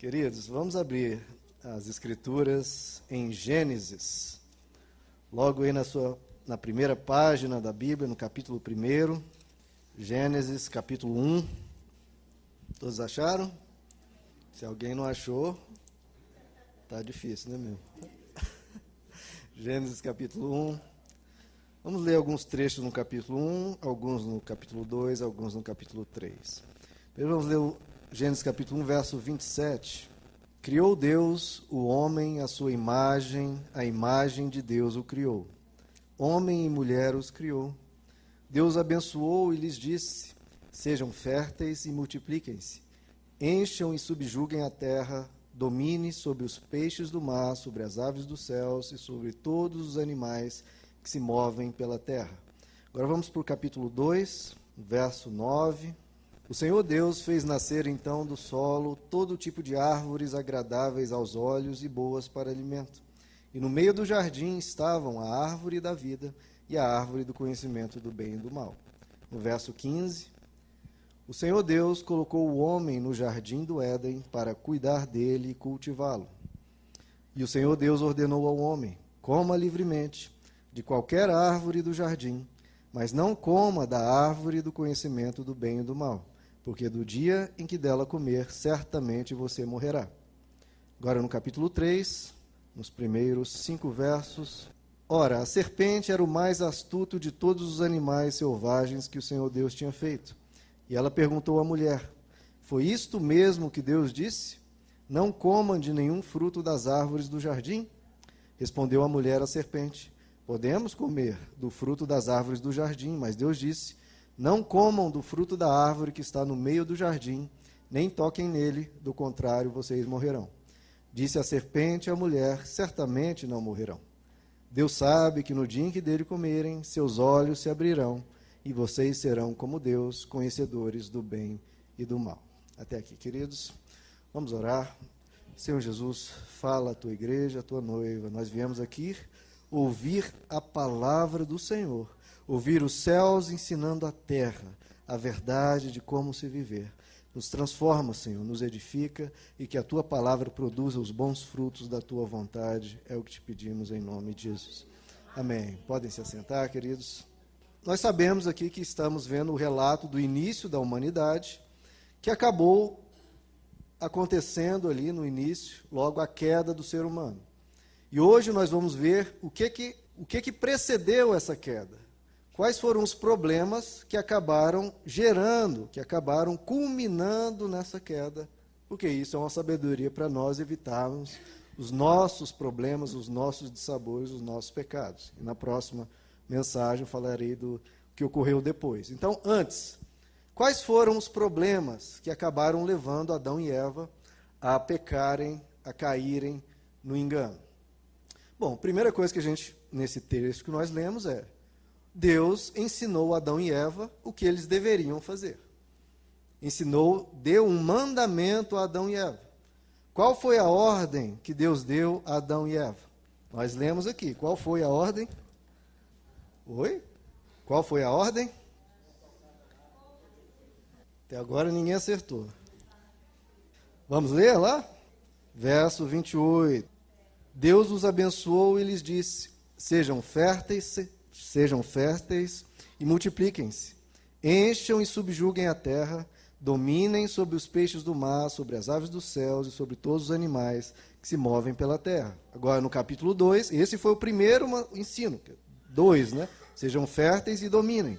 Queridos, vamos abrir as Escrituras em Gênesis. Logo aí na primeira página da Bíblia, no capítulo 1, Gênesis, capítulo 1. Todos acharam? Se alguém não achou, tá difícil, né, meu? Gênesis, capítulo 1. Vamos ler alguns trechos no capítulo 1, alguns no capítulo 2, alguns no capítulo 3. Primeiro vamos ler o Gênesis, capítulo 1, verso 27. Criou Deus o homem à sua imagem, a imagem de Deus o criou. Homem e mulher os criou. Deus abençoou e lhes disse: sejam férteis e multipliquem-se. Encham e subjuguem a terra, domine sobre os peixes do mar, sobre as aves dos céus e sobre todos os animais que se movem pela terra. Agora vamos para o capítulo 2, verso 9. O Senhor Deus fez nascer então do solo todo tipo de árvores agradáveis aos olhos e boas para alimento. E no meio do jardim estavam a árvore da vida e a árvore do conhecimento do bem e do mal. No verso 15, o Senhor Deus colocou o homem no jardim do Éden para cuidar dele e cultivá-lo. E o Senhor Deus ordenou ao homem: coma livremente de qualquer árvore do jardim, mas não coma da árvore do conhecimento do bem e do mal, porque do dia em que dela comer, certamente você morrerá. Agora no capítulo 3, nos primeiros 5 versos. Ora, a serpente era o mais astuto de todos os animais selvagens que o Senhor Deus tinha feito. E ela perguntou à mulher: foi isto mesmo que Deus disse? Não comam de nenhum fruto das árvores do jardim? Respondeu a mulher à serpente: podemos comer do fruto das árvores do jardim, mas Deus disse: não comam do fruto da árvore que está no meio do jardim, nem toquem nele, do contrário vocês morrerão. Disse a serpente à mulher: certamente não morrerão. Deus sabe que no dia em que dele comerem, seus olhos se abrirão, e vocês serão como Deus, conhecedores do bem e do mal. Até aqui, queridos. Vamos orar. Senhor Jesus, fala à tua igreja, à tua noiva. Nós viemos aqui ouvir a palavra do Senhor, ouvir os céus ensinando a terra a verdade de como se viver. Nos transforma, Senhor, nos edifica e que a tua palavra produza os bons frutos da tua vontade. É o que te pedimos em nome de Jesus. Amém. Podem se assentar, queridos. Nós sabemos aqui que estamos vendo o relato do início da humanidade, que acabou acontecendo ali no início, logo a queda do ser humano. E hoje nós vamos ver o que precedeu essa queda. Quais foram os problemas que acabaram gerando, que acabaram culminando nessa queda, porque isso é uma sabedoria para nós evitarmos os nossos problemas, os nossos dissabores, os nossos pecados. E na próxima mensagem eu falarei do que ocorreu depois. Então, antes, quais foram os problemas que acabaram levando Adão e Eva a pecarem, a caírem no engano? Bom, a primeira coisa que nesse texto que nós lemos é: Deus ensinou Adão e Eva o que eles deveriam fazer. Deu um mandamento a Adão e Eva. Qual foi a ordem que Deus deu a Adão e Eva? Nós lemos aqui. Qual foi a ordem? Oi? Qual foi a ordem? Até agora ninguém acertou. Vamos ler lá? Verso 28. Deus os abençoou e lhes disse: sejam férteis e multipliquem-se. Encham e subjuguem a terra, dominem sobre os peixes do mar, sobre as aves dos céus e sobre todos os animais que se movem pela terra. Agora, no capítulo 2, esse foi o primeiro ensino. 2, né? Sejam férteis e dominem.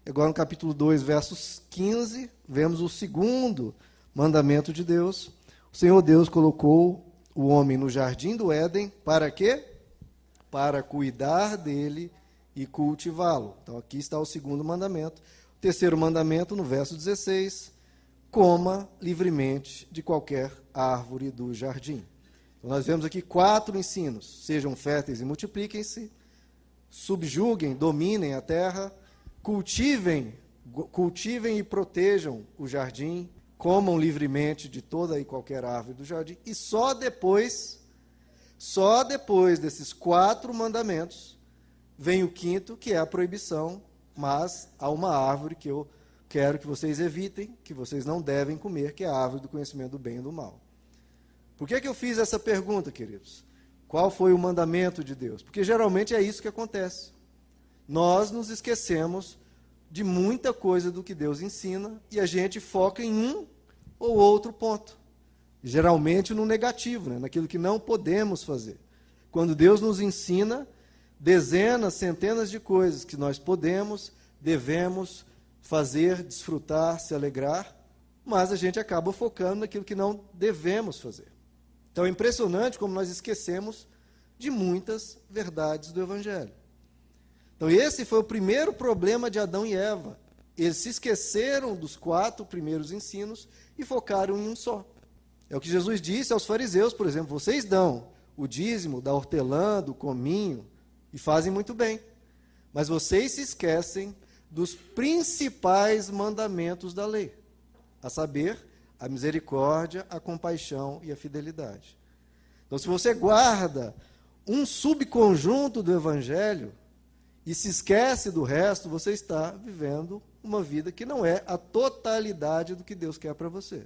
Agora, no capítulo 2, versos 15, vemos o segundo mandamento de Deus. O Senhor Deus colocou o homem no jardim do Éden, para quê? Para cuidar dele e cultivá-lo. Então, aqui está o segundo mandamento. O terceiro mandamento, no verso 16, coma livremente de qualquer árvore do jardim. Então, nós vemos aqui 4 ensinos: sejam férteis e multipliquem-se, subjuguem, dominem a terra, cultivem e protejam o jardim, comam livremente de toda e qualquer árvore do jardim, e só depois desses 4 mandamentos, vem o quinto, que é a proibição: mas há uma árvore que eu quero que vocês evitem, que vocês não devem comer, que é a árvore do conhecimento do bem e do mal. Por que eu fiz essa pergunta, queridos? Qual foi o mandamento de Deus? Porque geralmente é isso que acontece. Nós nos esquecemos de muita coisa do que Deus ensina e a gente foca em um ou outro ponto. Geralmente no negativo, né? Naquilo que não podemos fazer. Quando Deus nos ensina dezenas, centenas de coisas que nós podemos, devemos fazer, desfrutar, se alegrar, mas a gente acaba focando naquilo que não devemos fazer. Então é impressionante como nós esquecemos de muitas verdades do Evangelho. Então esse foi o primeiro problema de Adão e Eva. Eles se esqueceram dos 4 primeiros ensinos e focaram em um só. É o que Jesus disse aos fariseus, por exemplo, vocês dão o dízimo da hortelã, do cominho, e fazem muito bem. Mas vocês se esquecem dos principais mandamentos da lei, a saber, a misericórdia, a compaixão e a fidelidade. Então, se você guarda um subconjunto do Evangelho e se esquece do resto, você está vivendo uma vida que não é a totalidade do que Deus quer para você.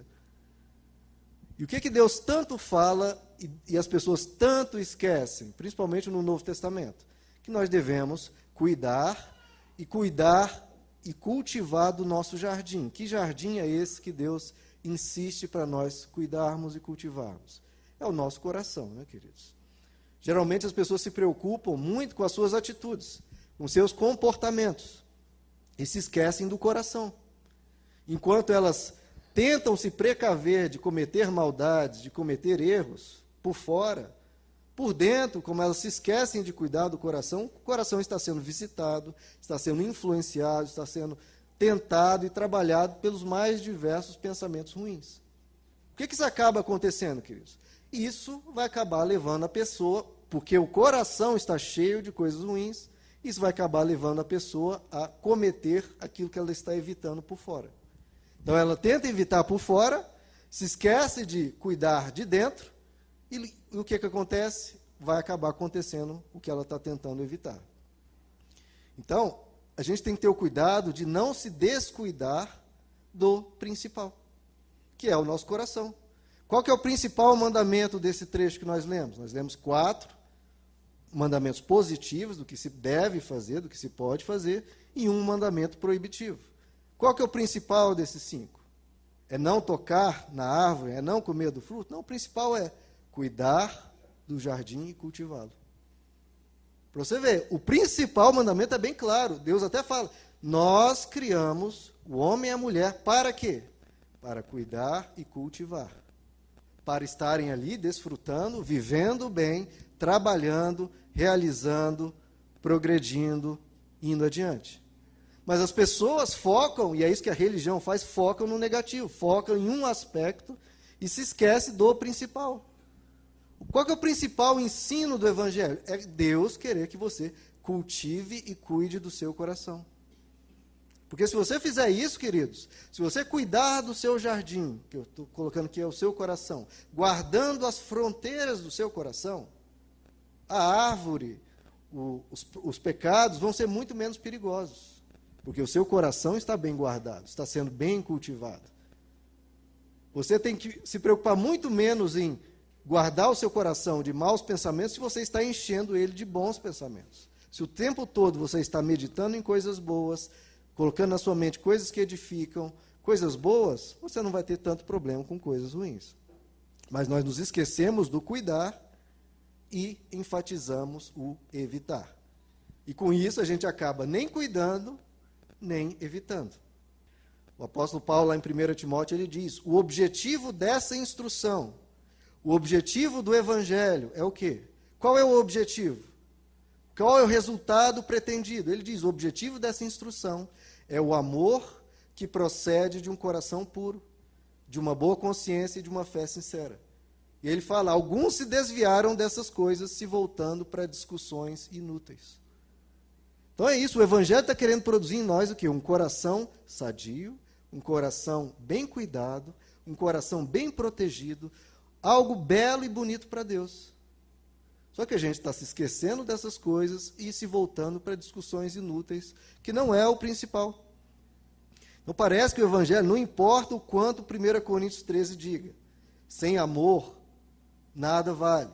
E o que Deus tanto fala e as pessoas tanto esquecem, principalmente no Novo Testamento? Que nós devemos cuidar e cultivar do nosso jardim. Que jardim é esse que Deus insiste para nós cuidarmos e cultivarmos? É o nosso coração, né, queridos? Geralmente as pessoas se preocupam muito com as suas atitudes, com seus comportamentos, e se esquecem do coração. Enquanto elas tentam se precaver de cometer maldades, de cometer erros, por fora, por dentro, como elas se esquecem de cuidar do coração, o coração está sendo visitado, está sendo influenciado, está sendo tentado e trabalhado pelos mais diversos pensamentos ruins. O que isso acaba acontecendo, queridos? Isso vai acabar levando a pessoa, porque o coração está cheio de coisas ruins, isso vai acabar levando a pessoa a cometer aquilo que ela está evitando por fora. Então ela tenta evitar por fora, se esquece de cuidar de dentro, e o que acontece? Vai acabar acontecendo o que ela está tentando evitar. Então, a gente tem que ter o cuidado de não se descuidar do principal, que é o nosso coração. Qual que é o principal mandamento desse trecho que nós lemos? Nós lemos 4 mandamentos positivos do que se deve fazer, do que se pode fazer, e um mandamento proibitivo. Qual que é o principal desses 5? É não tocar na árvore, é não comer do fruto? Não, o principal é cuidar do jardim e cultivá-lo. Para você ver, o principal mandamento é bem claro. Deus até fala, nós criamos o homem e a mulher para quê? Para cuidar e cultivar. Para estarem ali desfrutando, vivendo bem, trabalhando, realizando, progredindo, indo adiante. Mas as pessoas focam, e é isso que a religião faz, focam no negativo, focam em um aspecto e se esquece do principal. Qual que é o principal ensino do Evangelho? É Deus querer que você cultive e cuide do seu coração. Porque se você fizer isso, queridos, se você cuidar do seu jardim, que eu estou colocando que é o seu coração, guardando as fronteiras do seu coração, a árvore, os pecados vão ser muito menos perigosos. Porque o seu coração está bem guardado, está sendo bem cultivado. Você tem que se preocupar muito menos em guardar o seu coração de maus pensamentos se você está enchendo ele de bons pensamentos. Se o tempo todo você está meditando em coisas boas, colocando na sua mente coisas que edificam, coisas boas, você não vai ter tanto problema com coisas ruins. Mas nós nos esquecemos do cuidar e enfatizamos o evitar. E com isso a gente acaba nem cuidando, nem evitando. O apóstolo Paulo, lá em 1 Timóteo, ele diz, o objetivo dessa instrução, o objetivo do Evangelho é o quê? Qual é o objetivo? Qual é o resultado pretendido? Ele diz, o objetivo dessa instrução é o amor que procede de um coração puro, de uma boa consciência e de uma fé sincera. E ele fala, alguns se desviaram dessas coisas, se voltando para discussões inúteis. Então é isso, o Evangelho está querendo produzir em nós o quê? Um coração sadio, um coração bem cuidado, um coração bem protegido, algo belo e bonito para Deus. Só que a gente está se esquecendo dessas coisas e se voltando para discussões inúteis, que não é o principal. Então parece que o Evangelho, não importa o quanto 1 Coríntios 13 diga, sem amor nada vale.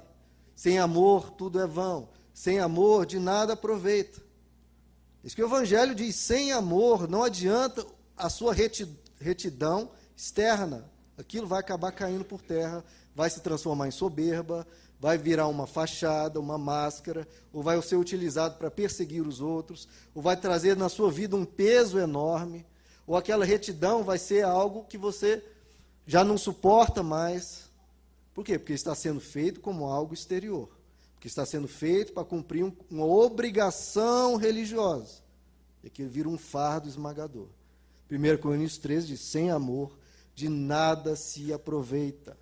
Sem amor, tudo é vão. Sem amor, de nada aproveita. Isso que o Evangelho diz, sem amor, não adianta a sua retidão externa. Aquilo vai acabar caindo por terra, vai se transformar em soberba, vai virar uma fachada, uma máscara, ou vai ser utilizado para perseguir os outros, ou vai trazer na sua vida um peso enorme, ou aquela retidão vai ser algo que você já não suporta mais. Por quê? Porque está sendo feito como algo exterior. Porque está sendo feito para cumprir uma obrigação religiosa. E aquilo vira um fardo esmagador. 1 Coríntios 13 diz, sem amor, de nada se aproveita.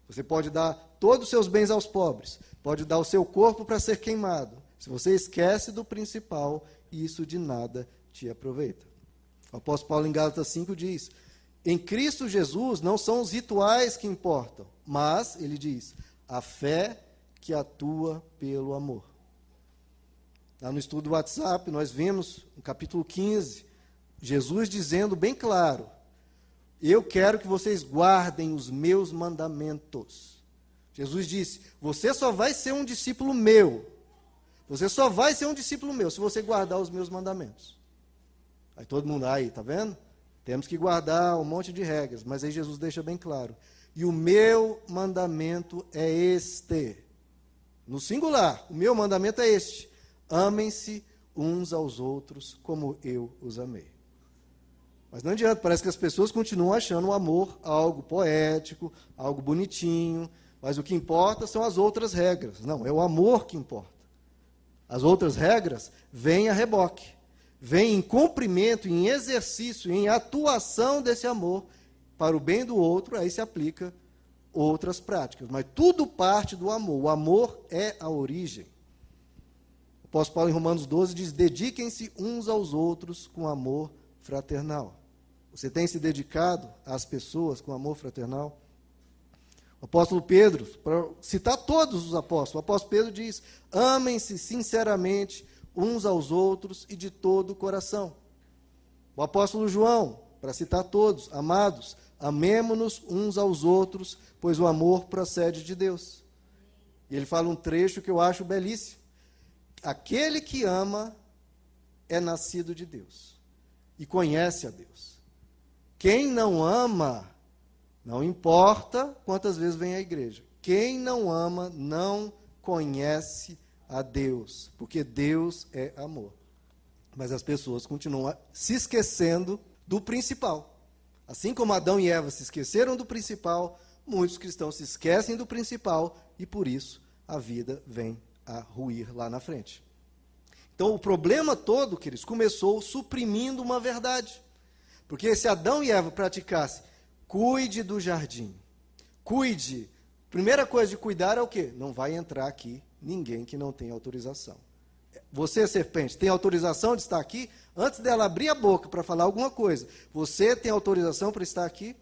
Você pode dar todos os seus bens aos pobres, pode dar o seu corpo para ser queimado. Se você esquece do principal, isso de nada te aproveita. O apóstolo Paulo em Gálatas 5 diz, em Cristo Jesus não são os rituais que importam, mas, ele diz, a fé que atua pelo amor. Lá no estudo do WhatsApp, nós vimos, no capítulo 15, Jesus dizendo bem claro, eu quero que vocês guardem os meus mandamentos. Jesus disse, você só vai ser um discípulo meu. Você só vai ser um discípulo meu se você guardar os meus mandamentos. Aí todo mundo, aí, tá vendo? Temos que guardar um monte de regras, mas aí Jesus deixa bem claro. E o meu mandamento é este. No singular, o meu mandamento é este. Amem-se uns aos outros como eu os amei. Mas não adianta, parece que as pessoas continuam achando o amor algo poético, algo bonitinho, mas o que importa são as outras regras. Não, é o amor que importa. As outras regras vêm a reboque, vêm em cumprimento, em exercício, em atuação desse amor para o bem do outro, aí se aplica outras práticas. Mas tudo parte do amor. O amor é a origem. O apóstolo Paulo em Romanos 12 diz, dediquem-se uns aos outros com amor fraternal. Você tem se dedicado às pessoas com amor fraternal? O apóstolo Pedro, para citar todos os apóstolos, o apóstolo Pedro diz, amem-se sinceramente uns aos outros e de todo o coração. O apóstolo João, para citar todos, amados, amemo-nos uns aos outros, pois o amor procede de Deus. E ele fala um trecho que eu acho belíssimo. Aquele que ama é nascido de Deus e conhece a Deus. Quem não ama, não importa quantas vezes vem à igreja, quem não ama não conhece a Deus, porque Deus é amor. Mas as pessoas continuam se esquecendo do principal. Assim como Adão e Eva se esqueceram do principal, muitos cristãos se esquecem do principal e por isso a vida vem a ruir lá na frente. Então o problema todo, queridos, começou suprimindo uma verdade. Porque se Adão e Eva praticassem, cuide do jardim, cuide. Primeira coisa de cuidar é o quê? Não vai entrar aqui ninguém que não tem autorização. Você, serpente, tem autorização de estar aqui? Antes dela abrir a boca para falar alguma coisa, você tem autorização para estar aqui?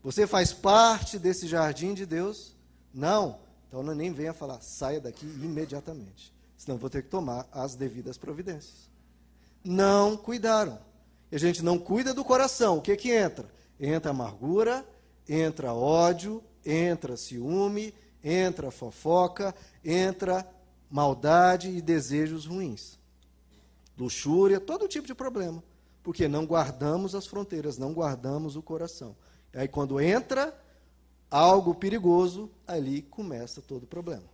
Você faz parte desse jardim de Deus? Não. Então não nem venha falar, saia daqui imediatamente. Senão vou ter que tomar as devidas providências. Não cuidaram. E a gente não cuida do coração. O que que entra? Entra amargura, entra ódio, entra ciúme, entra fofoca, entra maldade e desejos ruins. Luxúria, todo tipo de problema. Porque não guardamos as fronteiras, não guardamos o coração. E aí quando entra algo perigoso, ali começa todo o problema.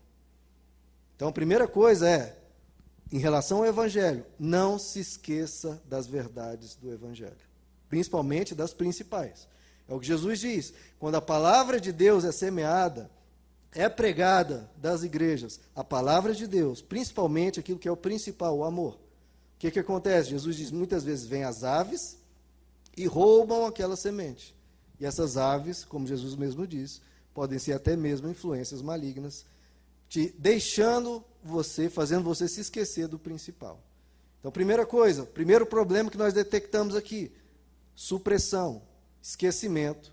Então a primeira coisa é, em relação ao Evangelho, não se esqueça das verdades do Evangelho, principalmente das principais. É o que Jesus diz, quando a palavra de Deus é semeada, é pregada das igrejas, a palavra de Deus, principalmente aquilo que é o principal, o amor. O que acontece? Jesus diz, muitas vezes vêm as aves e roubam aquela semente. E essas aves, como Jesus mesmo diz, podem ser até mesmo influências malignas, te deixando você, fazendo você se esquecer do principal. Então, primeira coisa, primeiro problema que nós detectamos aqui, supressão, esquecimento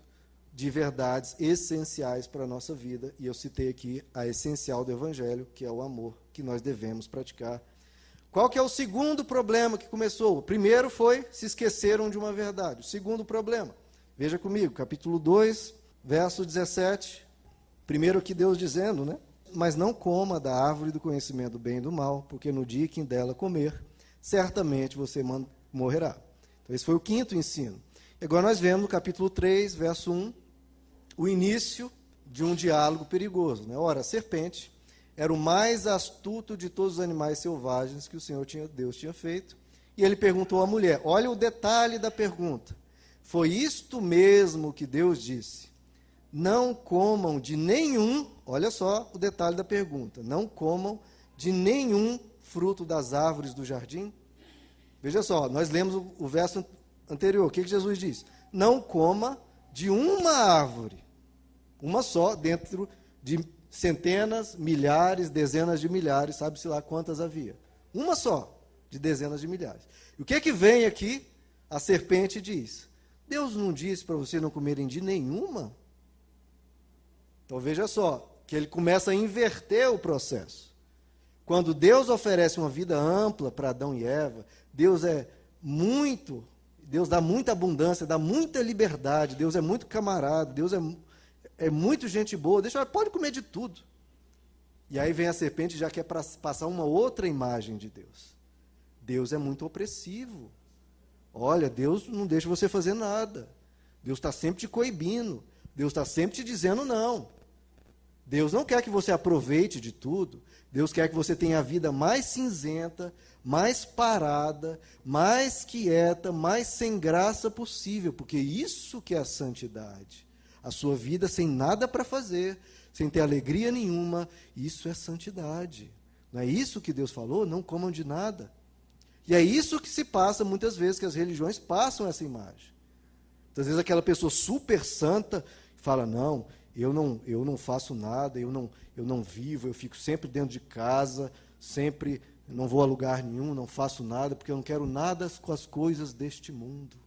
de verdades essenciais para a nossa vida, e eu citei aqui a essencial do Evangelho, que é o amor, que nós devemos praticar. Qual que é o segundo problema que começou? O primeiro foi, se esqueceram de uma verdade. O segundo problema, veja comigo, capítulo 2, verso 17, Primeiro aqui Deus dizendo, né? Mas não coma da árvore do conhecimento do bem e do mal, porque no dia que dela comer, certamente você morrerá. Então esse foi o quinto ensino. E agora nós vemos no capítulo 3, verso 1, o início de um diálogo perigoso, né? Ora, a serpente era o mais astuto de todos os animais selvagens que o Senhor Deus tinha feito. E ele perguntou à mulher, olha o detalhe da pergunta. Foi isto mesmo que Deus disse. Não comam de nenhum, olha só o detalhe da pergunta, não comam de nenhum fruto das árvores do jardim. Veja só, nós lemos o verso anterior, o que Jesus diz? Não coma de uma árvore, uma só, dentro de centenas, milhares, dezenas de milhares, sabe-se lá quantas havia. Uma só, de dezenas de milhares. E o que é que vem aqui? A serpente diz, Deus não disse para você não comerem de nenhuma? Então veja só, que ele começa a inverter o processo. Quando Deus oferece uma vida ampla para Adão e Eva, Deus dá muita abundância, dá muita liberdade, Deus é muito camarada, Deus é muito gente boa, pode comer de tudo. E aí vem a serpente e já quer passar uma outra imagem de Deus. Deus é muito opressivo. Olha, Deus não deixa você fazer nada. Deus está sempre te coibindo. Deus está sempre te dizendo não. Deus não quer que você aproveite de tudo. Deus quer que você tenha a vida mais cinzenta, mais parada, mais quieta, mais sem graça possível, porque isso que é a santidade. A sua vida sem nada para fazer, sem ter alegria nenhuma, isso é santidade. Não é isso que Deus falou? Não comam de nada. E é isso que se passa muitas vezes, que as religiões passam essa imagem. Muitas vezes aquela pessoa super santa fala, não, eu não faço nada, eu não vivo, eu fico sempre dentro de casa, sempre não vou a lugar nenhum, não faço nada, porque eu não quero nada com as coisas deste mundo.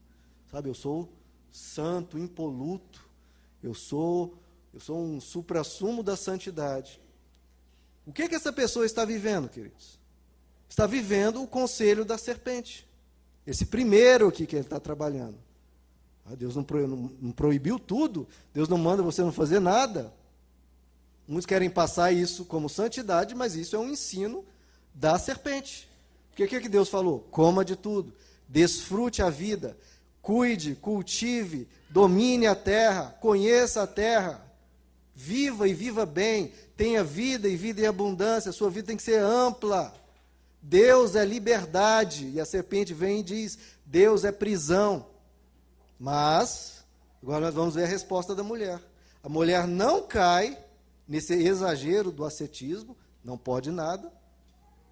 Sabe, eu sou santo, impoluto, eu sou um suprassumo da santidade. O que essa pessoa está vivendo, queridos? Está vivendo o conselho da serpente. Esse primeiro aqui que ele está trabalhando. Deus não proibiu tudo, Deus não manda você não fazer nada. Muitos querem passar isso como santidade, mas isso é um ensino da serpente. O que Deus falou? Coma de tudo, desfrute a vida, cuide, cultive, domine a terra, conheça a terra, viva e viva bem, tenha vida e vida em abundância, a sua vida tem que ser ampla. Deus é liberdade, e a serpente vem e diz, Deus é prisão. Mas, agora nós vamos ver a resposta da mulher. A mulher não cai nesse exagero do ascetismo, não pode nada.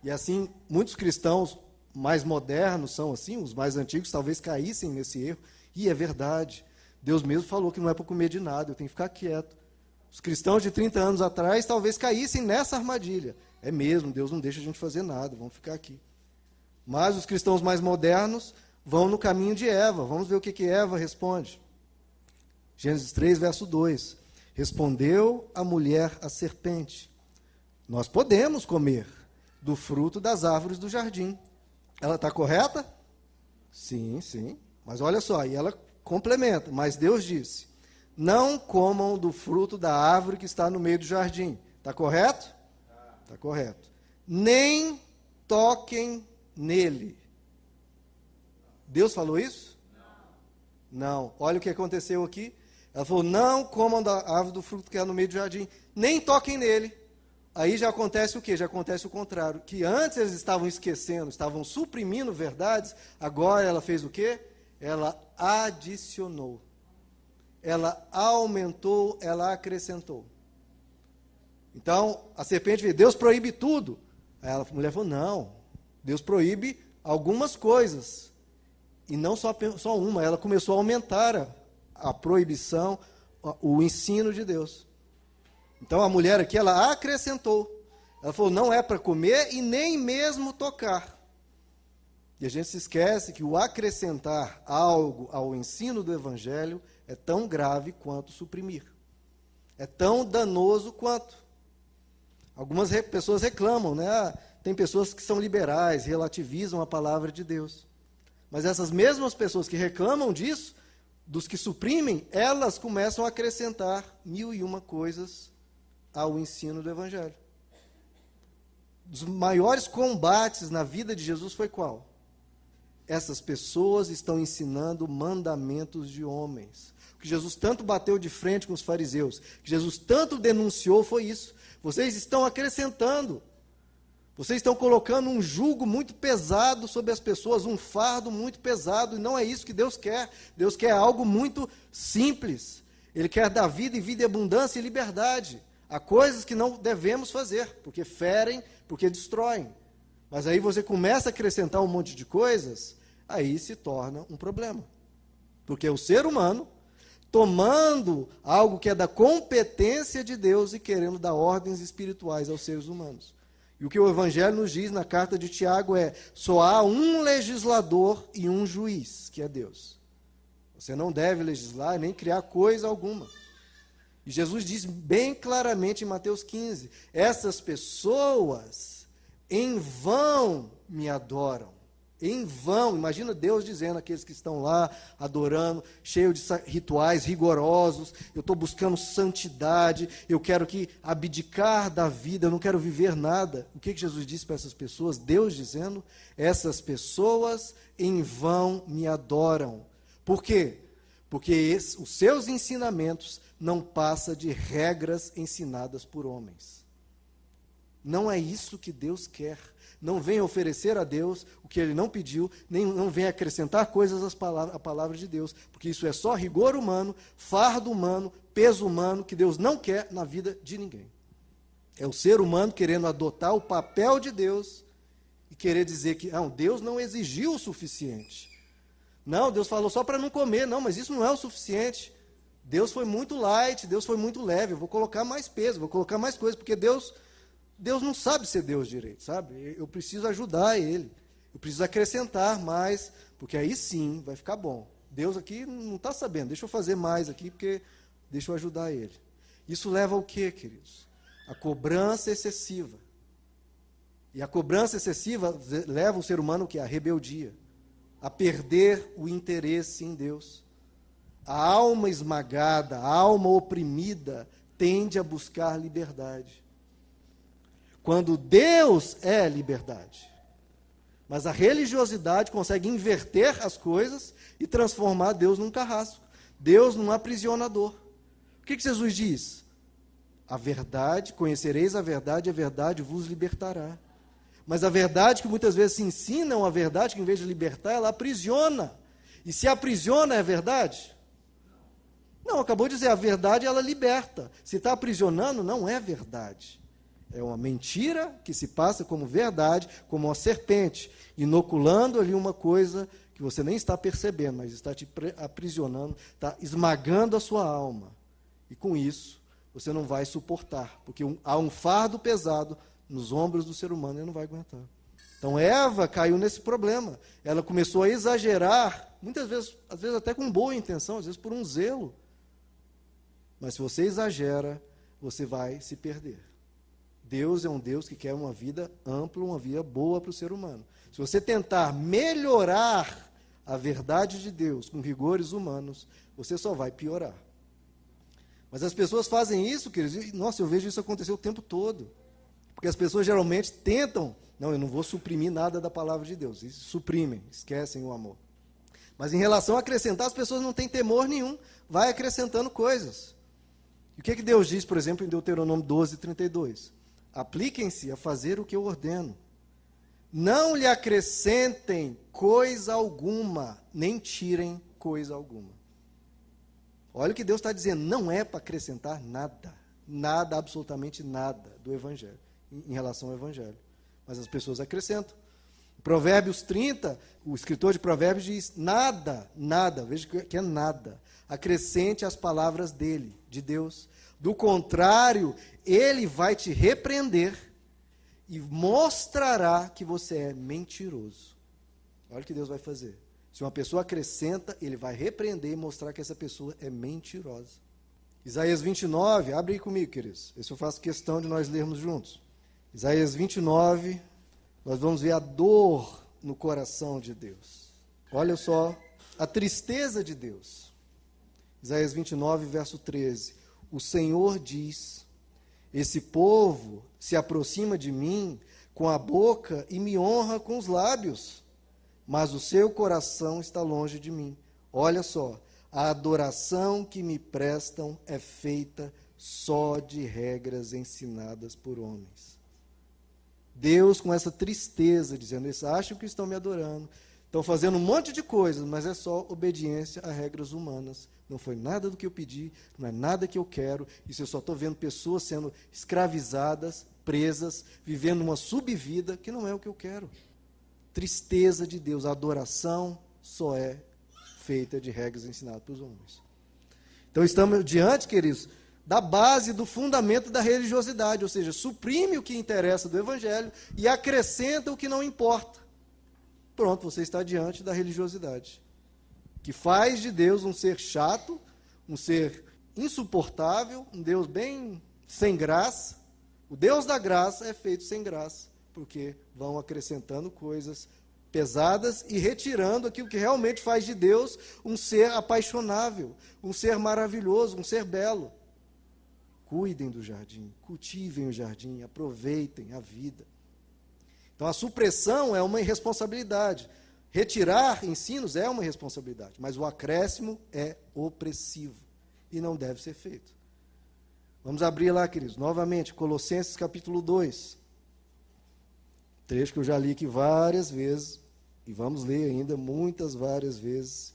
E assim, muitos cristãos mais modernos são assim, os mais antigos talvez caíssem nesse erro. E é verdade, Deus mesmo falou que não é para comer de nada, eu tenho que ficar quieto. Os cristãos de 30 anos atrás talvez caíssem nessa armadilha. É mesmo, Deus não deixa a gente fazer nada, vamos ficar aqui. Mas os cristãos mais modernos vão no caminho de Eva. Vamos ver o que Eva responde. Gênesis 3, verso 2. Respondeu a mulher à serpente, nós podemos comer do fruto das árvores do jardim. Ela está correta? Sim, sim. Mas olha só, e ela complementa. Mas Deus disse, não comam do fruto da árvore que está no meio do jardim. Está correto? Está correto. Nem toquem nele. Deus falou isso? Não. Olha o que aconteceu aqui. Ela falou, não comam da árvore do fruto que é no meio do jardim, nem toquem nele. Aí já acontece o quê? Já acontece o contrário. Que antes eles estavam esquecendo, estavam suprimindo verdades, agora ela fez o quê? Ela adicionou. Ela aumentou, ela acrescentou. Então, a serpente veio, Deus proíbe tudo. Aí a mulher falou, não, Deus proíbe algumas coisas. E não só uma, ela começou a aumentar a proibição, o ensino de Deus. Então a mulher aqui, ela acrescentou. Ela falou, não é para comer e nem mesmo tocar. E a gente se esquece que o acrescentar algo ao ensino do Evangelho é tão grave quanto suprimir. É tão danoso quanto. Algumas pessoas reclamam, né? Tem pessoas que são liberais, relativizam a palavra de Deus. Mas essas mesmas pessoas que reclamam disso, dos que suprimem, elas começam a acrescentar 1001 coisas ao ensino do Evangelho. Um dos maiores combates na vida de Jesus foi qual? Essas pessoas estão ensinando mandamentos de homens. O que Jesus tanto bateu de frente com os fariseus, que Jesus tanto denunciou foi isso. Vocês estão acrescentando. Vocês estão colocando um jugo muito pesado sobre as pessoas, um fardo muito pesado, e não é isso que Deus quer. Deus quer algo muito simples. Ele quer dar vida e vida e abundância e liberdade. Há coisas que não devemos fazer, porque ferem, porque destroem. Mas aí você começa a acrescentar um monte de coisas, aí se torna um problema. Porque o ser humano, tomando algo que é da competência de Deus e querendo dar ordens espirituais aos seres humanos. E o que o Evangelho nos diz na carta de Tiago é: só há um legislador e um juiz, que é Deus. Você não deve legislar nem criar coisa alguma. E Jesus diz bem claramente em Mateus 15, essas pessoas em vão me adoram. Em vão, imagina Deus dizendo àqueles que estão lá adorando, cheio de rituais rigorosos, eu estou buscando santidade, eu quero abdicar da vida, eu não quero viver nada. O que Jesus disse para essas pessoas? Deus dizendo, essas pessoas em vão me adoram. Por quê? Porque os seus ensinamentos não passam de regras ensinadas por homens. Não é isso que Deus quer. Não venha oferecer a Deus o que Ele não pediu, nem não venha acrescentar coisas à palavra de Deus, porque isso é só rigor humano, fardo humano, peso humano, que Deus não quer na vida de ninguém. É o ser humano querendo adotar o papel de Deus e querer dizer que Deus não exigiu o suficiente. Não, Deus falou só para não comer. Não, mas isso não é o suficiente. Deus foi muito light, Deus foi muito leve. Eu vou colocar mais peso, vou colocar mais coisas, porque Deus não sabe ser Deus direito, sabe? Eu preciso ajudar Ele. Eu preciso acrescentar mais, porque aí sim vai ficar bom. Deus aqui não está sabendo. Deixa eu fazer mais aqui, porque deixa eu ajudar Ele. Isso leva ao quê, queridos? A cobrança excessiva. E a cobrança excessiva leva o ser humano o quê? A rebeldia. A perder o interesse em Deus. A alma esmagada, a alma oprimida, tende a buscar liberdade. Quando Deus é liberdade. Mas a religiosidade consegue inverter as coisas e transformar Deus num carrasco. Deus num aprisionador. O que Jesus diz? A verdade, conhecereis a verdade vos libertará. Mas a verdade que muitas vezes se ensina é uma verdade que, em vez de libertar, ela aprisiona. E se aprisiona, é verdade? Não, acabou de dizer, a verdade ela liberta. Se está aprisionando, não é verdade. É uma mentira que se passa como verdade, como uma serpente, inoculando ali uma coisa que você nem está percebendo, mas está te aprisionando, está esmagando a sua alma. E com isso, você não vai suportar, porque há um fardo pesado nos ombros do ser humano e ele não vai aguentar. Então Eva caiu nesse problema. Ela começou a exagerar, muitas vezes, às vezes até com boa intenção, às vezes por um zelo. Mas se você exagera, você vai se perder. Deus é um Deus que quer uma vida ampla, uma vida boa para o ser humano. Se você tentar melhorar a verdade de Deus com rigores humanos, você só vai piorar. Mas as pessoas fazem isso, queridos, e, nossa, eu vejo isso acontecer o tempo todo. Porque as pessoas geralmente tentam, não, eu não vou suprimir nada da palavra de Deus. Eles suprimem, esquecem o amor. Mas em relação a acrescentar, as pessoas não têm temor nenhum, vai acrescentando coisas. E o que Deus diz, por exemplo, em Deuteronômio 12, 32? Apliquem-se a fazer o que eu ordeno. Não lhe acrescentem coisa alguma, nem tirem coisa alguma. Olha o que Deus está dizendo, não é para acrescentar nada, nada, absolutamente nada do Evangelho, em relação ao Evangelho. Mas as pessoas acrescentam. Provérbios 30, o escritor de Provérbios diz, nada, nada, veja que é nada, acrescente as palavras dele, de Deus. Do contrário, ele vai te repreender e mostrará que você é mentiroso. Olha o que Deus vai fazer. Se uma pessoa acrescenta, ele vai repreender e mostrar que essa pessoa é mentirosa. Isaías 29, abre aí comigo, queridos. Esse eu faço questão de nós lermos juntos. Isaías 29, nós vamos ver a dor no coração de Deus. Olha só a tristeza de Deus. Isaías 29, verso 13. O Senhor diz, Esse povo se aproxima de mim com a boca e me honra com os lábios, mas o seu coração está longe de mim. Olha só, a adoração que me prestam é feita só de regras ensinadas por homens. Deus, com essa tristeza, dizendo, eles acham que estão me adorando, estão fazendo um monte de coisas, mas é só obediência a regras humanas. Não foi nada do que eu pedi, não é nada que eu quero, isso eu só estou vendo pessoas sendo escravizadas, presas, vivendo uma subvida, que não é o que eu quero. Tristeza de Deus, a adoração só é feita de regras ensinadas pelos homens. Então estamos diante, queridos, da base, do fundamento da religiosidade, ou seja, suprime o que interessa do Evangelho e acrescenta o que não importa. Pronto, você está diante da religiosidade, que faz de Deus um ser chato, um ser insuportável, um Deus bem sem graça. O Deus da graça é feito sem graça, porque vão acrescentando coisas pesadas e retirando aquilo que realmente faz de Deus um ser apaixonável, um ser maravilhoso, um ser belo. Cuidem do jardim, cultivem o jardim, aproveitem a vida. Então, a supressão é uma irresponsabilidade. Retirar ensinos é uma responsabilidade, mas o acréscimo é opressivo e não deve ser feito. Vamos abrir lá, queridos, novamente, Colossenses capítulo 2. Trecho que eu já li aqui várias vezes, e vamos ler ainda várias vezes,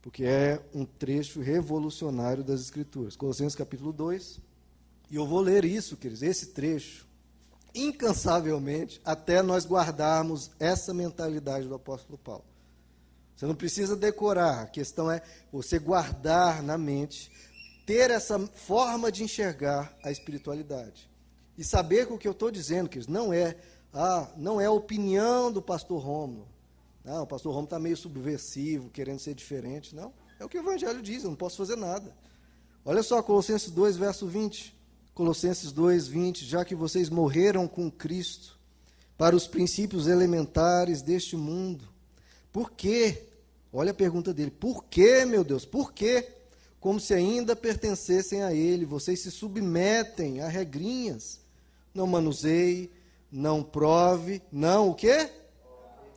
porque é um trecho revolucionário das Escrituras. Colossenses capítulo 2. E eu vou ler isso, queridos, esse trecho, incansavelmente, até nós guardarmos essa mentalidade do apóstolo Paulo. Você não precisa decorar, a questão é você guardar na mente, ter essa forma de enxergar a espiritualidade. E saber que o que eu estou dizendo, queridos, não é a opinião do pastor Rômulo. Não, o pastor Rômulo está meio subversivo, querendo ser diferente. Não, é o que o Evangelho diz, eu não posso fazer nada. Olha só, Colossenses 2, verso 20. Colossenses 2, 20, já que vocês morreram com Cristo para os princípios elementares deste mundo. Por quê? Olha a pergunta dele. Por quê, meu Deus? Por quê? Como se ainda pertencessem a Ele, vocês se submetem a regrinhas. Não manuseie, não prove, não o quê?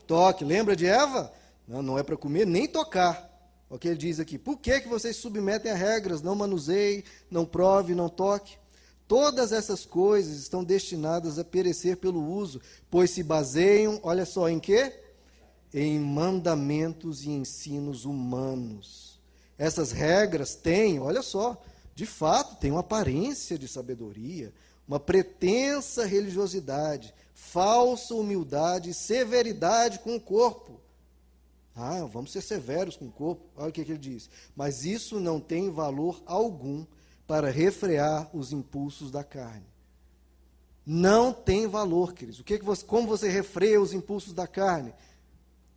Toque. Lembra de Eva? Não é para comer nem tocar. O que ele diz aqui. Por que vocês se submetem a regras? Não manuseie, não prove, não toque. Todas essas coisas estão destinadas a perecer pelo uso, pois se baseiam, olha só, em quê? Em mandamentos e ensinos humanos. Essas regras têm, olha só, de fato, têm uma aparência de sabedoria, uma pretensa religiosidade, falsa humildade e severidade com o corpo. Vamos ser severos com o corpo. Olha o que ele diz. Mas isso não tem valor algum para refrear os impulsos da carne. Não tem valor, queridos. Como você refreia os impulsos da carne?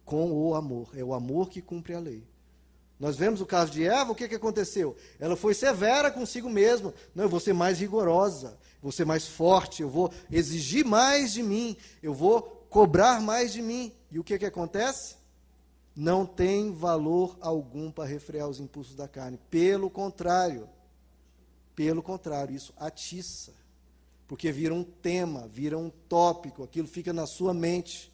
Com o amor. É o amor que cumpre a lei. Nós vemos o caso de Eva, o que aconteceu? Ela foi severa consigo mesma. Não, eu vou ser mais rigorosa, vou ser mais forte, eu vou exigir mais de mim, eu vou cobrar mais de mim. E o que acontece? Não tem valor algum para refrear os impulsos da carne. Pelo contrário, isso atiça, porque vira um tema, vira um tópico, aquilo fica na sua mente.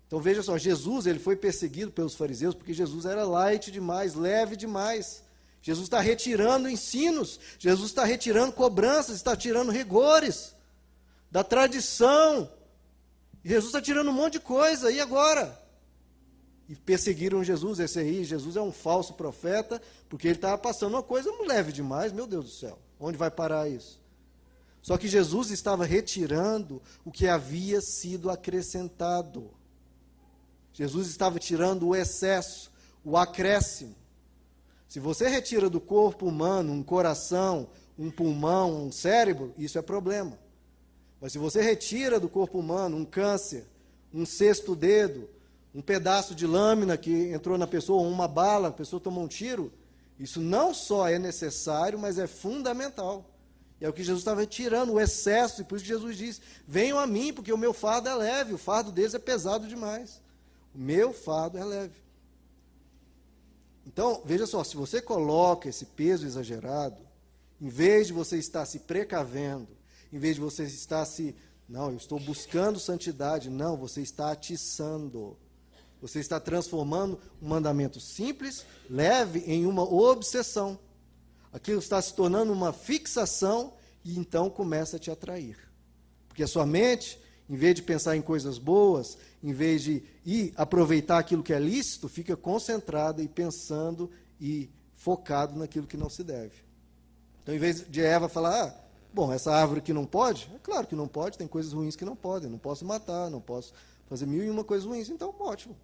Então veja só, Jesus ele foi perseguido pelos fariseus porque Jesus era light demais, leve demais. Jesus está retirando ensinos, Jesus está retirando cobranças, está tirando rigores da tradição. Jesus está tirando um monte de coisa, e agora? E perseguiram Jesus, Jesus é um falso profeta, porque ele estava passando uma coisa leve demais, meu Deus do céu, onde vai parar isso? Só que Jesus estava retirando o que havia sido acrescentado. Jesus estava tirando o excesso, o acréscimo. Se você retira do corpo humano um coração, um pulmão, um cérebro, isso é problema. Mas se você retira do corpo humano um câncer, um sexto dedo, um pedaço de lâmina que entrou na pessoa, ou uma bala, a pessoa tomou um tiro, isso não só é necessário, mas é fundamental. E é o que Jesus estava tirando, o excesso, e por isso que Jesus diz, venham a mim, porque o meu fardo é leve, o fardo deles é pesado demais. O meu fardo é leve. Então, veja só, se você coloca esse peso exagerado, Em vez de você estar se precavendo, em vez de você estar não, eu estou buscando santidade. Não, você está atiçando. Você está transformando um mandamento simples, leve, em uma obsessão. Aquilo está se tornando uma fixação e então começa a te atrair. Porque a sua mente, em vez de pensar em coisas boas, em vez de aproveitar aquilo que é lícito, fica concentrada e pensando e focado naquilo que não se deve. Então, em vez de Eva falar, bom, essa árvore que não pode, é claro que não pode, tem coisas ruins que não podem, não posso matar, não posso fazer 1001 coisas ruins, então ótimo.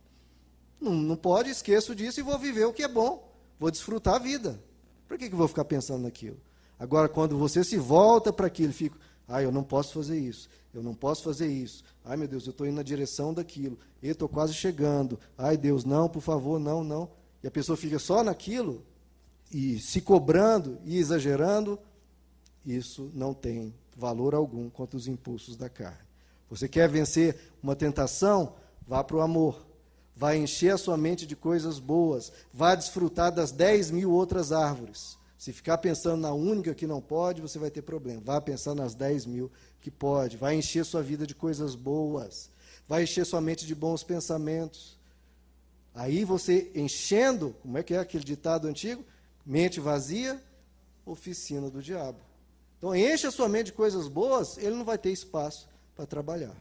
Não pode, esqueço disso e vou viver o que é bom, vou desfrutar a vida. Por que eu vou ficar pensando naquilo? Agora, quando você se volta para aquilo, fica, eu não posso fazer isso, eu não posso fazer isso, ai meu Deus, eu estou indo na direção daquilo, eu estou quase chegando, ai Deus, não, por favor, não, não. E a pessoa fica só naquilo, e se cobrando e exagerando, isso não tem valor algum contra os impulsos da carne. Você quer vencer uma tentação? Vá para o amor. Vai encher a sua mente de coisas boas. Vá desfrutar das 10.000 outras árvores. Se ficar pensando na única que não pode, você vai ter problema. Vá pensar nas 10.000 que pode. Vai encher sua vida de coisas boas. Vai encher sua mente de bons pensamentos. Aí você enchendo, como é que é aquele ditado antigo? Mente vazia, oficina do diabo. Então, enche a sua mente de coisas boas, ele não vai ter espaço para trabalhar.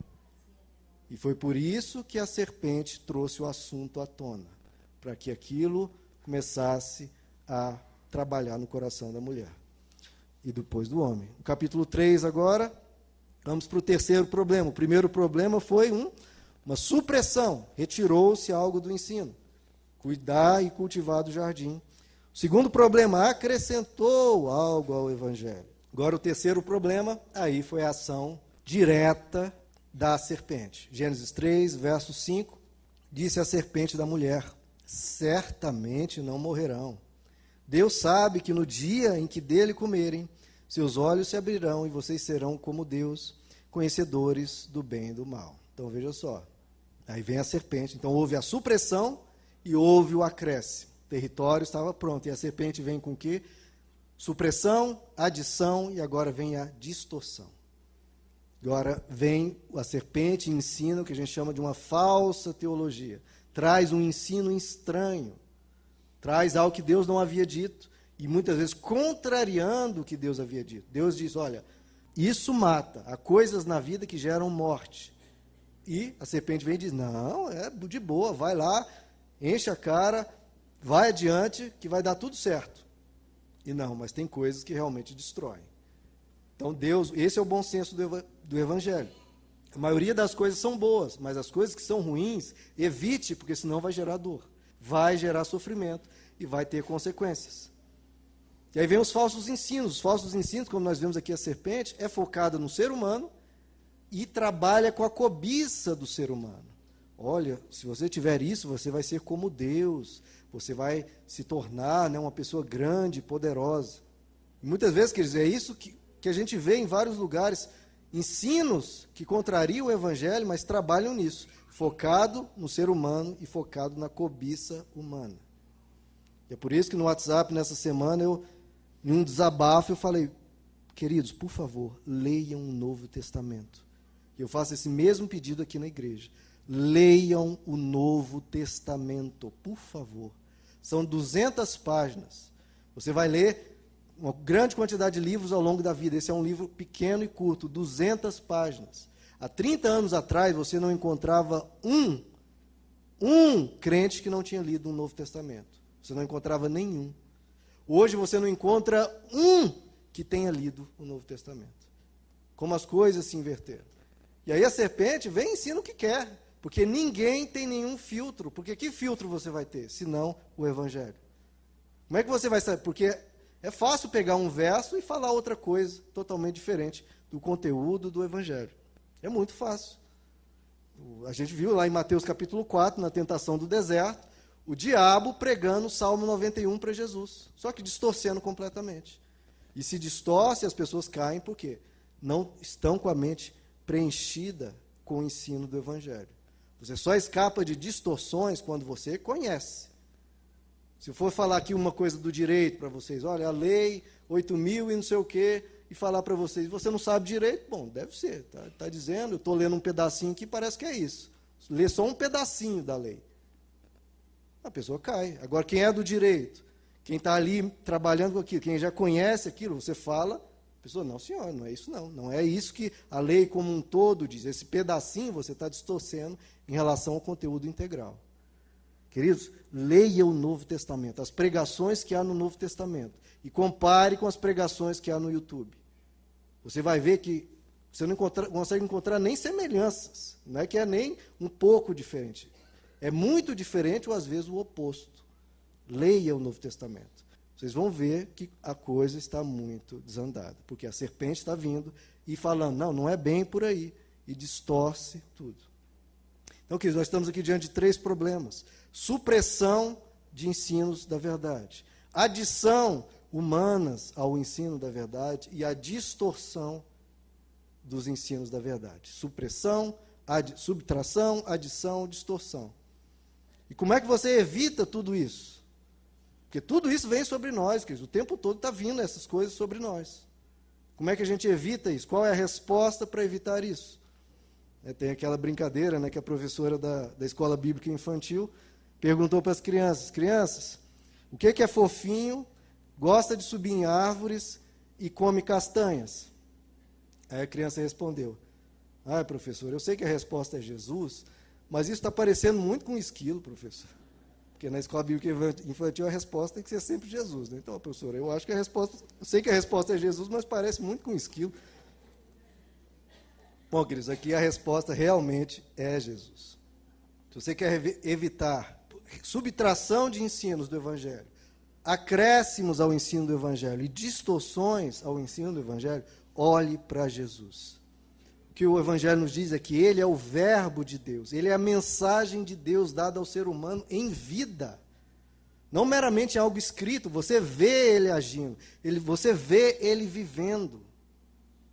E foi por isso que a serpente trouxe o assunto à tona, para que aquilo começasse a trabalhar no coração da mulher e depois do homem. No capítulo 3 agora, vamos para o terceiro problema. O primeiro problema foi uma supressão, retirou-se algo do ensino, cuidar e cultivar do jardim. O segundo problema, acrescentou algo ao evangelho. Agora o terceiro problema, aí foi a ação direta da serpente. Gênesis 3, verso 5, disse a serpente da mulher, certamente não morrerão. Deus sabe que no dia em que dele comerem, seus olhos se abrirão e vocês serão como Deus, conhecedores do bem e do mal. Então veja só, aí vem a serpente, então houve a supressão e houve o acréscimo. O território estava pronto, e a serpente vem com o quê? Supressão, adição, e agora vem a distorção. Agora vem a serpente e ensina o que a gente chama de uma falsa teologia. Traz um ensino estranho. Traz algo que Deus não havia dito. E muitas vezes contrariando o que Deus havia dito. Deus diz, olha, isso mata. Há coisas na vida que geram morte. E a serpente vem e diz, não, é de boa, vai lá, enche a cara, vai adiante, que vai dar tudo certo. E não, mas tem coisas que realmente destroem. Então Deus, esse é o bom senso do evangelho. A maioria das coisas são boas, mas as coisas que são ruins, evite, porque senão vai gerar dor, vai gerar sofrimento e vai ter consequências. E aí vem os falsos ensinos. Os falsos ensinos, como nós vemos aqui a serpente, é focada no ser humano e trabalha com a cobiça do ser humano. Olha, se você tiver isso, você vai ser como Deus, você vai se tornar, uma pessoa grande, poderosa. E muitas vezes, quer dizer, é isso que a gente vê em vários lugares, ensinos que contrariam o evangelho, mas trabalham nisso, focado no ser humano e focado na cobiça humana. E é por isso que no WhatsApp, nessa semana, em um desabafo, eu falei, queridos, por favor, leiam o Novo Testamento. E eu faço esse mesmo pedido aqui na igreja. Leiam o Novo Testamento, por favor. São 200 páginas. Você vai ler uma grande quantidade de livros ao longo da vida. Esse é um livro pequeno e curto, 200 páginas. Há 30 anos atrás, você não encontrava um crente que não tinha lido um Novo Testamento. Você não encontrava nenhum. Hoje você não encontra um que tenha lido o Novo Testamento. Como as coisas se inverteram. E aí a serpente vem e ensina o que quer. Porque ninguém tem nenhum filtro. Porque que filtro você vai ter, senão o evangelho? Como é que você vai saber? Porque é fácil pegar um verso e falar outra coisa totalmente diferente do conteúdo do evangelho. É muito fácil. A gente viu lá em Mateus capítulo 4, na tentação do deserto, o diabo pregando o Salmo 91 para Jesus. Só que distorcendo completamente. E se distorce, as pessoas caem por quê? Não estão com a mente preenchida com o ensino do evangelho. Você só escapa de distorções quando você conhece. Se eu for falar aqui uma coisa do direito para vocês, olha, a lei 8.000 e não sei o quê, e falar para vocês, você não sabe direito? Bom, deve ser, tá dizendo, eu estou lendo um pedacinho aqui, parece que é isso. Lê só um pedacinho da lei. A pessoa cai. Agora, quem é do direito, quem está ali trabalhando com aquilo, quem já conhece aquilo, você fala, a pessoa, não, senhor, não é isso não. Não é isso que a lei como um todo diz. Esse pedacinho você está distorcendo em relação ao conteúdo integral. Queridos, leia o Novo Testamento, as pregações que há no Novo Testamento, e compare com as pregações que há no YouTube. Você vai ver que você não consegue encontrar nem semelhanças, não é que é nem um pouco diferente. É muito diferente ou às vezes o oposto. Leia o Novo Testamento. Vocês vão ver que a coisa está muito desandada, porque a serpente está vindo e falando, não é bem por aí, e distorce tudo. Então, queridos, nós estamos aqui diante de 3 problemas. Supressão de ensinos da verdade. Adição humanas ao ensino da verdade e a distorção dos ensinos da verdade. Supressão, subtração, adição, distorção. E como é que você evita tudo isso? Porque tudo isso vem sobre nós, queridos. O tempo todo está vindo essas coisas sobre nós. Como é que a gente evita isso? Qual é a resposta para evitar isso? Tem aquela brincadeira, né, que a professora da escola bíblica infantil perguntou para as crianças, o que é fofinho, gosta de subir em árvores e come castanhas? Aí a criança respondeu, professor, eu sei que a resposta é Jesus, mas isso está parecendo muito com esquilo, professor. Porque na escola bíblica infantil a resposta tem que ser sempre Jesus, né? Então, professor, eu sei que a resposta é Jesus, mas parece muito com esquilo. Bom, queridos, aqui a resposta realmente é Jesus. Se você quer evitar subtração de ensinos do Evangelho, acréscimos ao ensino do Evangelho e distorções ao ensino do Evangelho, olhe para Jesus. O que o Evangelho nos diz é que Ele é o Verbo de Deus, Ele é a mensagem de Deus dada ao ser humano em vida. Não meramente algo escrito, você vê Ele agindo, você vê Ele vivendo.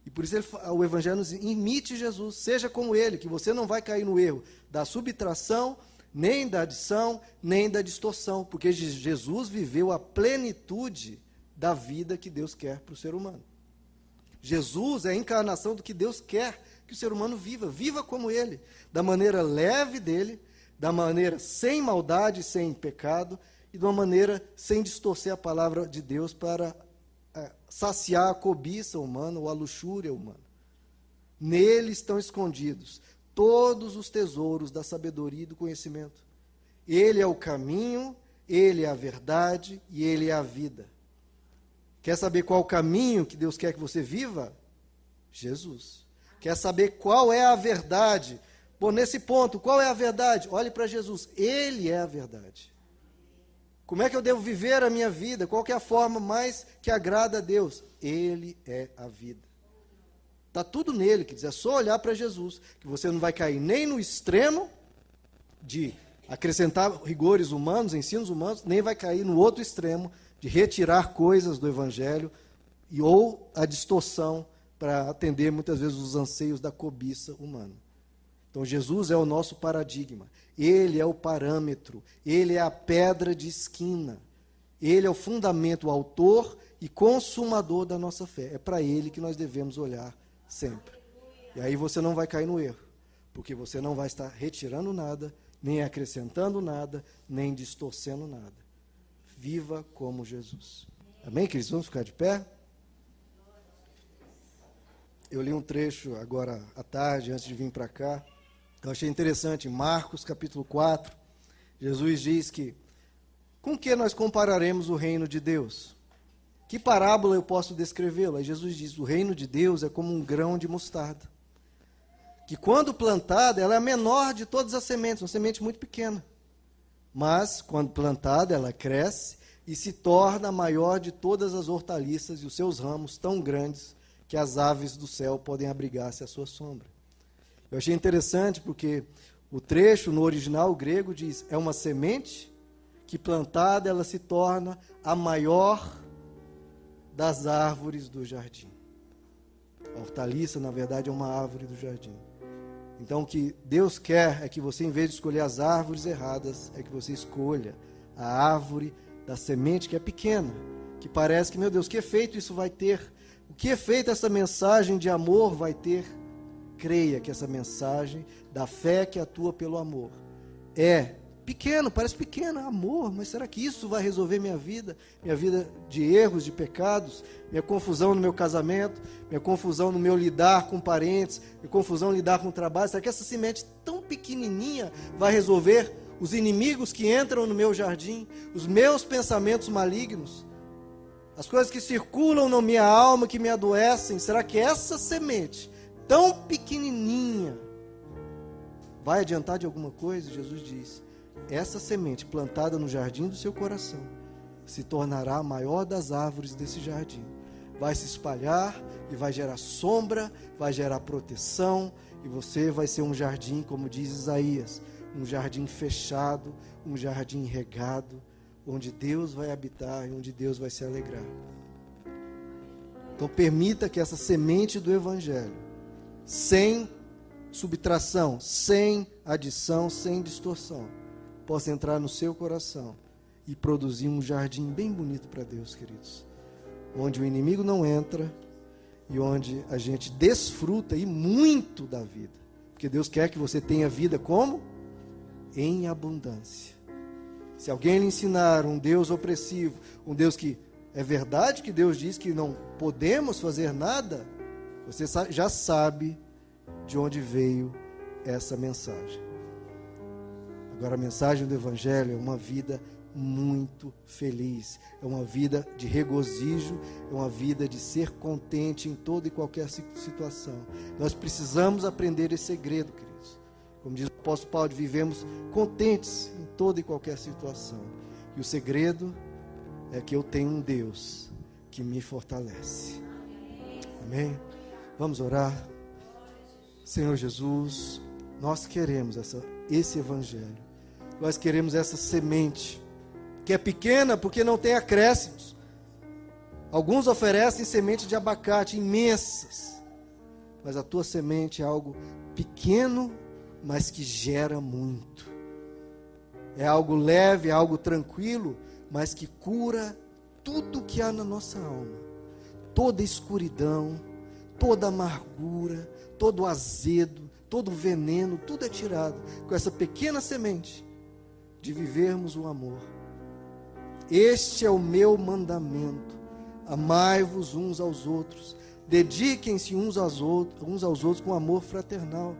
E por isso o Evangelho nos imite Jesus, seja como Ele, que você não vai cair no erro da subtração, nem da adição, nem da distorção, porque Jesus viveu a plenitude da vida que Deus quer para o ser humano. Jesus é a encarnação do que Deus quer que o ser humano viva como Ele, da maneira leve dele, da maneira sem maldade, sem pecado, e de uma maneira sem distorcer a palavra de Deus para saciar a cobiça humana ou a luxúria humana. Nele estão escondidos todos os tesouros da sabedoria e do conhecimento. Ele é o caminho, Ele é a verdade e Ele é a vida. Quer saber qual o caminho que Deus quer que você viva? Jesus. Quer saber qual é a verdade? Bom, nesse ponto, qual é a verdade? Olhe para Jesus, Ele é a verdade. Como é que eu devo viver a minha vida? Qual que é a forma mais que agrada a Deus? Ele é a vida. Está tudo nele, quer dizer, é só olhar para Jesus, que você não vai cair nem no extremo de acrescentar rigores humanos, ensinos humanos, nem vai cair no outro extremo de retirar coisas do Evangelho ou a distorção para atender muitas vezes os anseios da cobiça humana. Então Jesus é o nosso paradigma, Ele é o parâmetro, Ele é a pedra de esquina, Ele é o fundamento, o autor e consumador da nossa fé. É para Ele que nós devemos olhar sempre. E aí você não vai cair no erro, porque você não vai estar retirando nada, nem acrescentando nada, nem distorcendo nada. Viva como Jesus. Amém, queridos? Vamos ficar de pé? Eu li um trecho agora à tarde, antes de vir para cá. Eu achei interessante, em Marcos capítulo 4, Jesus diz que, com que nós compararemos o reino de Deus? Que parábola eu posso descrevê-lo? Aí Jesus diz, o reino de Deus é como um grão de mostarda, que quando plantada, ela é a menor de todas as sementes, uma semente muito pequena. Mas, quando plantada, ela cresce e se torna a maior de todas as hortaliças e os seus ramos tão grandes que as aves do céu podem abrigar-se à sua sombra. Eu achei interessante porque o trecho no original grego diz, é uma semente que plantada ela se torna a maior das árvores do jardim. A hortaliça, na verdade, é uma árvore do jardim. Então, o que Deus quer é que você, em vez de escolher as árvores erradas, é que você escolha a árvore da semente que é pequena, que parece que, meu Deus, que efeito isso vai ter? O que efeito essa mensagem de amor vai ter? Creia que essa mensagem da fé que atua pelo amor é pequeno, parece pequeno, amor, mas será que isso vai resolver minha vida de erros, de pecados, minha confusão no meu casamento, minha confusão no meu lidar com parentes, minha confusão no lidar com o trabalho? Será que essa semente tão pequenininha vai resolver os inimigos que entram no meu jardim, os meus pensamentos malignos, as coisas que circulam na minha alma, que me adoecem? Será que essa semente tão pequenininha vai adiantar de alguma coisa? Jesus diz: essa semente plantada no jardim do seu coração se tornará a maior das árvores desse jardim. Vai se espalhar e vai gerar sombra, vai gerar proteção, e você vai ser um jardim, como diz Isaías, um jardim fechado, um jardim regado, onde Deus vai habitar e onde Deus vai se alegrar. Então permita que essa semente do Evangelho, sem subtração, sem adição, sem distorção, possa entrar no seu coração e produzir um jardim bem bonito para Deus, queridos. Onde o inimigo não entra e onde a gente desfruta e muito da vida. Porque Deus quer que você tenha vida como? Em abundância. Se alguém lhe ensinar um Deus opressivo, um Deus que é verdade que Deus diz que não podemos fazer nada, você já sabe de onde veio essa mensagem. Agora, a mensagem do Evangelho é uma vida muito feliz, é uma vida de regozijo, é uma vida de ser contente em toda e qualquer situação. Nós precisamos aprender esse segredo, queridos. Como diz o apóstolo Paulo, vivemos contentes em toda e qualquer situação. E o segredo é que eu tenho um Deus que me fortalece. Amém? Vamos orar. Senhor Jesus, nós queremos esse Evangelho. Nós queremos essa semente, que é pequena porque não tem acréscimos. Alguns oferecem semente de abacate imensas, mas a tua semente é algo pequeno, mas que gera muito. É algo leve, é algo tranquilo, mas que cura tudo que há na nossa alma. Toda escuridão, toda amargura, todo azedo, todo veneno, tudo é tirado com essa pequena semente de vivermos o amor. Este é o meu mandamento: amai-vos uns aos outros, dediquem-se uns aos outros com amor fraternal,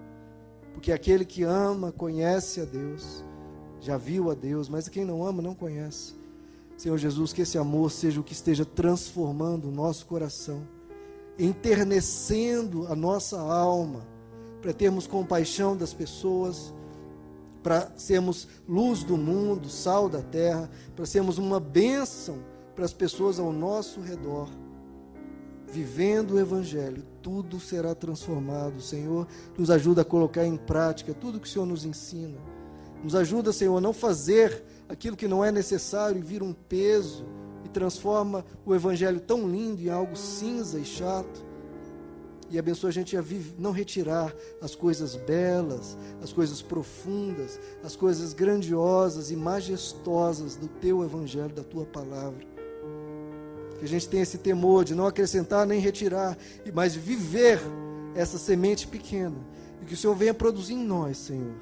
porque aquele que ama conhece a Deus, já viu a Deus, mas quem não ama não conhece. Senhor Jesus, que esse amor seja o que esteja transformando o nosso coração, enternecendo a nossa alma, para termos compaixão das pessoas, para sermos luz do mundo, sal da terra, para sermos uma bênção para as pessoas ao nosso redor. Vivendo o Evangelho, tudo será transformado. Senhor, nos ajuda a colocar em prática tudo que o Senhor nos ensina. Nos ajuda, Senhor, a não fazer aquilo que não é necessário e vira um peso e transforma o Evangelho tão lindo em algo cinza e chato. E abençoa a gente a não retirar as coisas belas, as coisas profundas, as coisas grandiosas e majestosas do Teu Evangelho, da Tua Palavra. Que a gente tenha esse temor de não acrescentar nem retirar, mas viver essa semente pequena. E que o Senhor venha produzir em nós, Senhor,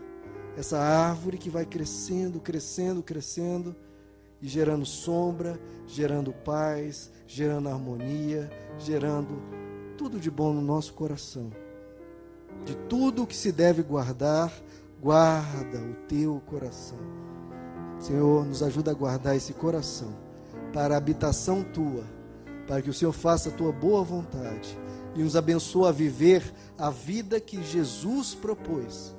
essa árvore que vai crescendo, crescendo, crescendo, e gerando sombra, gerando paz, gerando harmonia, gerando tudo de bom no nosso coração. De tudo que se deve guardar, guarda o teu coração. Senhor, nos ajuda a guardar esse coração para a habitação tua, para que o Senhor faça a tua boa vontade e nos abençoe a viver a vida que Jesus propôs.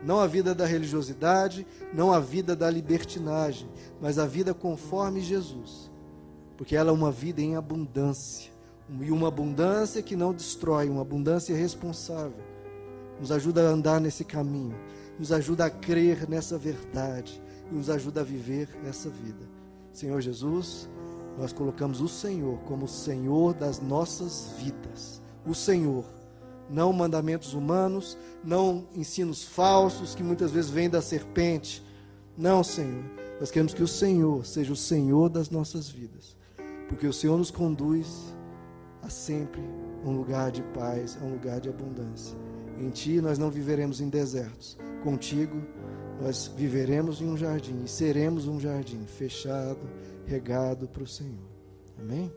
Não a vida da religiosidade, não a vida da libertinagem, mas a vida conforme Jesus, porque ela é uma vida em abundância. E uma abundância que não destrói, uma abundância responsável. Nos ajuda a andar nesse caminho, nos ajuda a crer nessa verdade e nos ajuda a viver essa vida. Senhor Jesus, nós colocamos o Senhor como o Senhor das nossas vidas. O Senhor, não mandamentos humanos, não ensinos falsos que muitas vezes vêm da serpente. Não, Senhor, nós queremos que o Senhor seja o Senhor das nossas vidas. porque o Senhor nos conduz a sempre um lugar de paz, a um lugar de abundância. Em Ti nós não viveremos em desertos, contigo nós viveremos em um jardim e seremos um jardim fechado, regado para o Senhor. Amém?